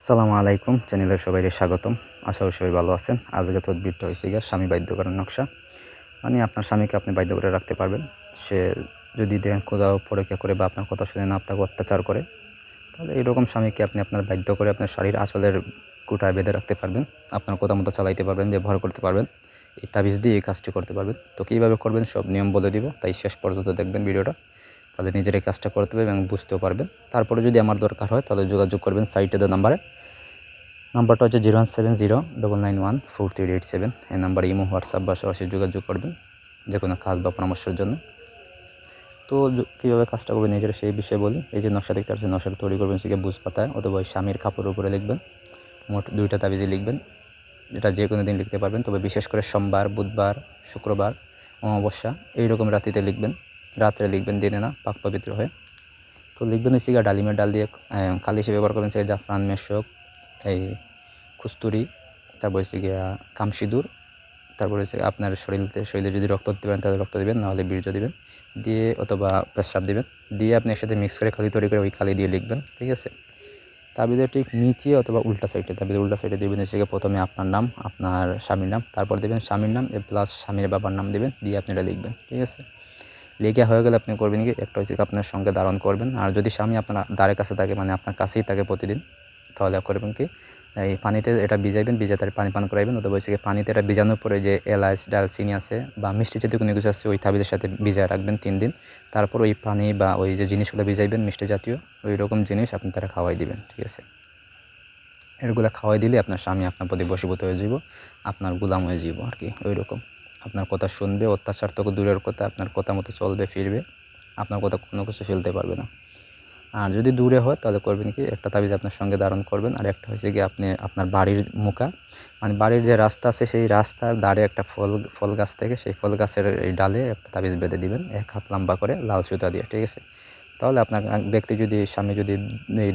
আসসালামু আলাইকুম, চ্যানেলের সবাইকে স্বাগতম। আশা করি সবাই ভালো আছেন। আজকে তদবিরটা হয়েছে গিয়ে স্বামী বাধ্য করার নকশা। মানে আপনার স্বামীকে আপনি বাধ্য করে রাখতে পারবেন। সে যদি দেখেন কোথাও পরীক্ষা করে বা আপনার কথা শুনে না আপনাকে অত্যাচার করে, তাহলে এইরকম স্বামীকে আপনি আপনার বাধ্য করে আপনার শাড়ির আঁচলের কুঠায় বেঁধে রাখতে পারবেন। আপনার কথা মতো চালাইতে পারবেন, ব্যবহার করতে পারবেন। এই তাবিজ দিয়ে এই কাজটি করতে পারবেন। তো কীভাবে করবেন সব নিয়ম বলে দিব, তাই শেষ পর্যন্ত দেখবেন ভিডিওটা। তাহলে নিজের এই কাজটা করতে পারবেন এবং বুঝতেও পারবেন। তারপরে যদি আমার দরকার হয় তাহলে যোগাযোগ করবেন সাইটে দেওয়া নাম্বারে। নাম্বারটা হচ্ছে 01709914387। এই নাম্বারে ইমো, হোয়াটসঅ্যাপ বা সরাসরি যোগাযোগ করবেন যে কোনো কাজ বা পরামর্শের জন্য। তো কীভাবে কাজটা করবেন নিজের সেই বিষয়ে বলি। এই যে নকশা দেখতে পাচ্ছেন, নকশাটা তৈরি করবেন হচ্ছে বুঝ পাতায় অথবা স্বামীর কাপড়ের উপরে লিখবেন। মোট 2টা তাবিজে লিখবেন, যেটা যে কোনো দিন লিখতে পারবেন, তবে বিশেষ করে সোমবার, বুধবার, শুক্রবার, অমাবস্যা এইরকম রাত্রিতে লিখবেন। রাত্রে লিখবেন, দিনে না, পাক পবিত্র হয়ে। তো লিখবেন হচ্ছে ডালিমের ডাল দিয়ে কালি হিসেবে ব্যবহার করবেন জাফরান, মেশক, এই কস্তুরি, তারপর হচ্ছে গিয়া কামসিঁদুর, তারপরে হচ্ছে আপনার শরীরে যদি রক্ত দিতে পারেন তাহলে রক্ত দেবেন, নাহলে বীর্য দেবেন দিয়ে, অথবা পেশাব দেবেন দিয়ে আপনি একসাথে মিক্স করে কালি তৈরি করে ওই কালি দিয়ে লিখবেন। ঠিক আছে? তাবিজের ঠিক নিচে অথবা উল্টা সাইডে, তাবিজের উল্টা সাইডে দেবেন হচ্ছে প্রথমে আপনার নাম, আপনার স্বামীর নাম, তারপর দেবেন স্বামীর নাম প্লাস স্বামীর বাবার নাম দেবেন, দিয়ে আপনি এটা লিখবেন। ঠিক আছে? লিখে হয়ে গেলে আপনি করবেন কি, একটা হচ্ছে আপনার সঙ্গে ধারণ করবেন। আর যদি স্বামী আপনার দ্বারের কাছে থাকে, মানে আপনার কাছেই থাকে প্রতিদিন, তাহলে করবেন কি, এই পানিতে এটা ভিজাইবেন, ভিজে তার পানি পান করাইবেন, অথবা হচ্ছে পানিতে এটা ভিজানোর পরে যে এলাচ, ডালচিনি আছে বা মিষ্টি জাতীয় কোনো কিছু আছে ওই তাবিজের সাথে ভিজায় রাখবেন 3 দিন। তারপর ওই পানি বা ওই যে জিনিসগুলো ভিজাইবেন মিষ্টি জাতীয়, ওই রকম জিনিস আপনি তারা খাওয়াই দিবেন। ঠিক আছে? এগুলো খাওয়াই দিলে আপনার স্বামী আপনার প্রতি বশীভূত হয়ে যাব, আপনার গোলাম হয়ে যাব আর কি। ওই রকম আপনার কথা শুনবে, অত্যাচার তো দূরের কথা, আপনার কথা মতো চলবে ফিরবে, আপনার কথা কোনো কিছু ফেলতে পারবে না। আর যদি দূরে হয় তাহলে করবেন কি, একটা তাবিজ আপনার সঙ্গে ধারণ করবেন, আর একটা হচ্ছে কি আপনি আপনার বাড়ির মুখা, মানে বাড়ির যে রাস্তা আছে সেই রাস্তার ধারে একটা ফল গাছ থেকে সেই ফল গাছের এই ডালে একটা তাবিজ বেঁধে দিবেন 1 হাত লম্বা করে লাল সুতা দিয়ে। ঠিক আছে? তাহলে আপনার ব্যক্তি যদি, স্বামী যদি এই